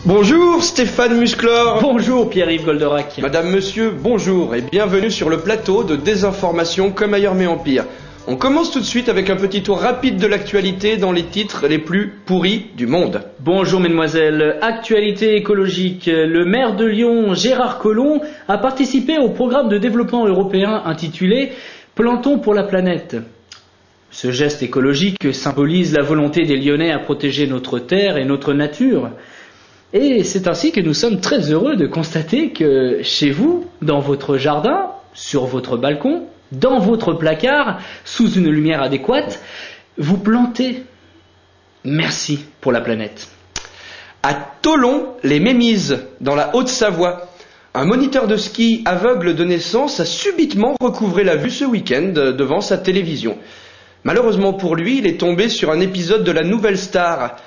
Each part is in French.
Bonjour Stéphane Musclor. Bonjour Pierre-Yves Goldorak. Madame, monsieur, bonjour et bienvenue sur le plateau de Désinformation comme ailleurs mais en pire. On commence tout de suite avec un petit tour rapide de l'actualité dans les titres les plus pourris du monde. Bonjour mesdemoiselles, actualité écologique. Le maire de Lyon, Gérard Collomb, a participé au programme de développement européen intitulé « Plantons pour la planète ». Ce geste écologique symbolise la volonté des Lyonnais à protéger notre terre et notre nature. Et c'est ainsi que nous sommes très heureux de constater que chez vous, dans votre jardin, sur votre balcon, dans votre placard, sous une lumière adéquate, vous plantez. Merci pour la planète. À Thollon, les Mémises, dans la Haute-Savoie, un moniteur de ski aveugle de naissance a subitement recouvré la vue ce week-end devant sa télévision. Malheureusement pour lui, il est tombé sur un épisode de la Nouvelle Star.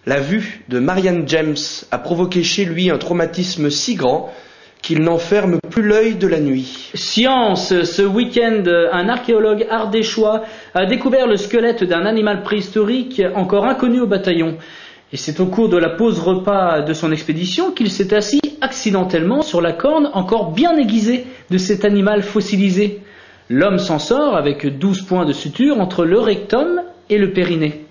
La vue de Marianne James a provoqué chez lui un traumatisme si grand qu'il n'enferme plus l'œil de la nuit. Science, ce week-end, un archéologue ardéchois a découvert le squelette d'un animal préhistorique encore inconnu au bataillon. Et c'est au cours de la pause repas de son expédition qu'il s'est assis accidentellement sur la corne encore bien aiguisée de cet animal fossilisé. L'homme s'en sort avec 12 points de suture entre le rectum et le périnée.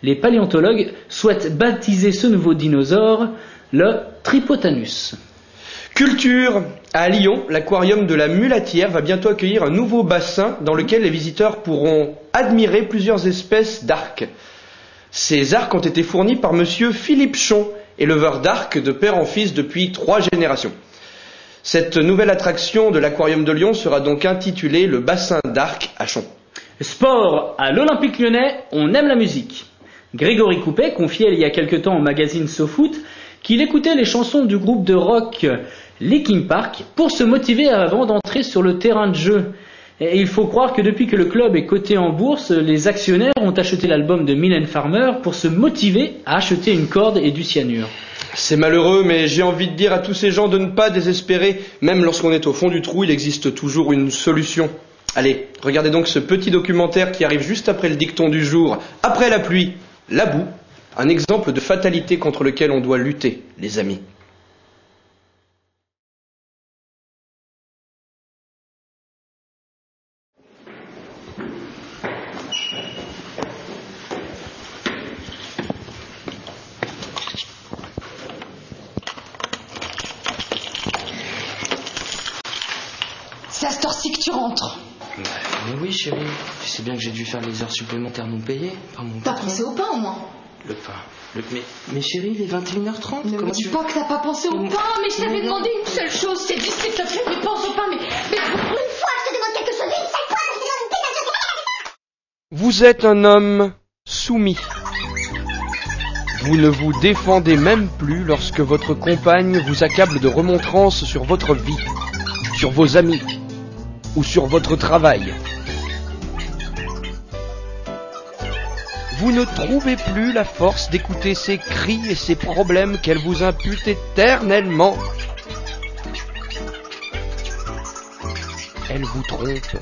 Les paléontologues souhaitent baptiser ce nouveau dinosaure le Tripotanus. Culture. À Lyon, l'aquarium de la Mulatière va bientôt accueillir un nouveau bassin dans lequel les visiteurs pourront admirer plusieurs espèces d'arcs. Ces arcs ont été fournis par monsieur Philippe Chon, éleveur d'arcs de père en fils depuis 3 générations. Cette nouvelle attraction de l'aquarium de Lyon sera donc intitulée le bassin d'arcs à Chon. Sport. À l'Olympique Lyonnais, on aime la musique. Grégory Coupet confiait il y a quelque temps au magazine SoFoot qu'il écoutait les chansons du groupe de rock Linkin Park pour se motiver avant d'entrer sur le terrain de jeu. Et il faut croire que depuis que le club est coté en bourse, les actionnaires ont acheté l'album de Mylène Farmer pour se motiver à acheter une corde et du cyanure. C'est malheureux, mais j'ai envie de dire à tous ces gens de ne pas désespérer. Même lorsqu'on est au fond du trou, il existe toujours une solution. Allez, regardez donc ce petit documentaire qui arrive juste après le dicton du jour. Après la pluie, la boue, un exemple de fatalité contre lequel on doit lutter, les amis. C'est à cette heure-ci que tu rentres. Mais oui, chérie. Tu sais bien que j'ai dû faire les heures supplémentaires non payées par mon T'as patron. pensé au pain au moins? Le pain. Mais chérie, il est 21h30. Ne me dis pas que t'as pas pensé au pain, mais je t'avais demandé une seule chose, c'est du s'il te plaît, mais pense au pain, mais pour une fois je te demande quelque chose, une seule fois, je te demande quelque chose. Vous êtes un homme soumis. Vous ne vous défendez même plus lorsque votre compagne vous accable de remontrances sur votre vie, sur vos amis ou sur votre travail. Vous ne trouvez plus la force d'écouter ses cris et ses problèmes qu'elle vous impute éternellement. Elle vous trompe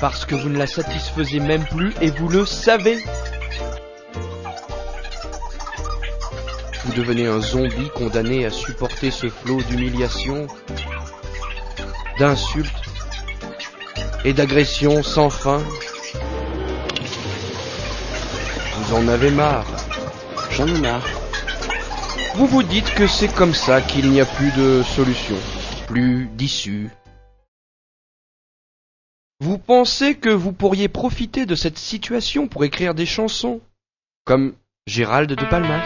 parce que vous ne la satisfaisez même plus et vous le savez. Vous devenez un zombie condamné à supporter ce flot d'humiliation, d'insultes et d'agressions sans fin. Vous en avez marre. J'en ai marre. Vous vous dites que c'est comme ça qu'il n'y a plus de solution, plus d'issue. Vous pensez que vous pourriez profiter de cette situation pour écrire des chansons, comme Gérald de Palmas.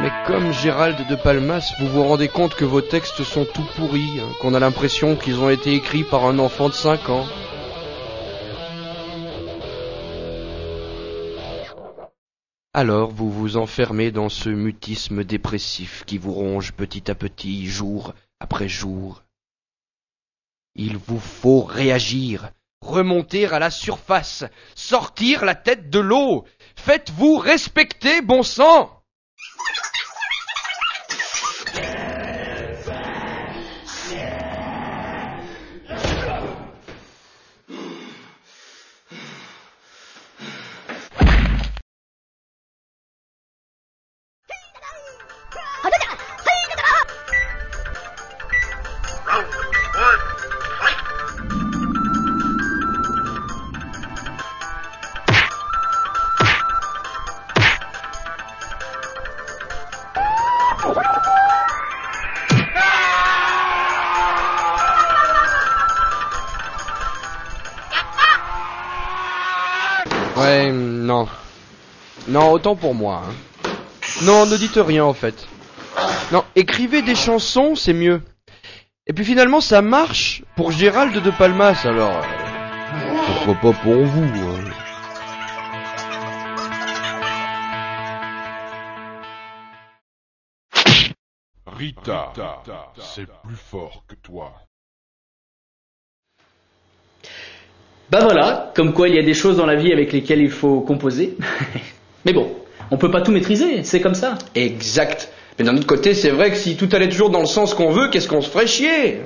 Mais comme Gérald de Palmas, vous vous rendez compte que vos textes sont tout pourris, qu'on a l'impression qu'ils ont été écrits par un enfant de 5 ans. Alors vous vous enfermez dans ce mutisme dépressif qui vous ronge petit à petit, jour après jour. Il vous faut réagir, remonter à la surface, sortir la tête de l'eau. Faites-vous respecter, bon sang! Ouais, non. Non, autant pour moi. Hein. Non, ne dites rien en fait. Non, écrivez des chansons, c'est mieux. Et puis finalement, ça marche pour Gérald de Palmas, alors... pourquoi pas pour vous, hein. Rita, c'est plus fort que toi. Bah voilà, comme quoi il y a des choses dans la vie avec lesquelles il faut composer. Mais bon, on peut pas tout maîtriser, c'est comme ça. Exact. Mais d'un autre côté, c'est vrai que si tout allait toujours dans le sens qu'on veut, qu'est-ce qu'on se ferait chier?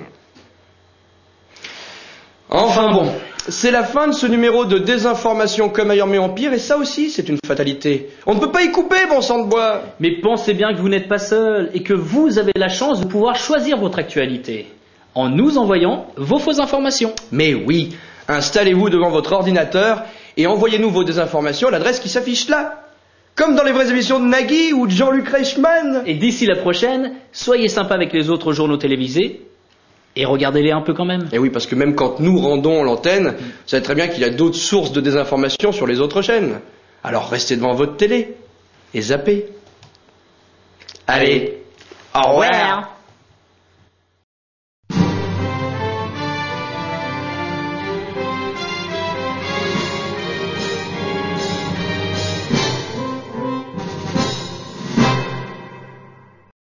Enfin bon, c'est la fin de ce numéro de désinformation comme ailleurs mais en pire, et ça aussi c'est une fatalité. On ne peut pas y couper, bon sang de bois. Mais pensez bien que vous n'êtes pas seul et que vous avez la chance de pouvoir choisir votre actualité en nous envoyant vos fausses informations. Mais oui, installez-vous devant votre ordinateur et envoyez-nous vos désinformations à l'adresse qui s'affiche là. Comme dans les vraies émissions de Nagui ou de Jean-Luc Reichmann. Et d'ici la prochaine, soyez sympa avec les autres journaux télévisés et regardez-les un peu quand même. Et oui, parce que même quand nous rendons l'antenne, vous savez très bien qu'il y a d'autres sources de désinformation sur les autres chaînes. Alors restez devant votre télé et zappez. Allez, au revoir.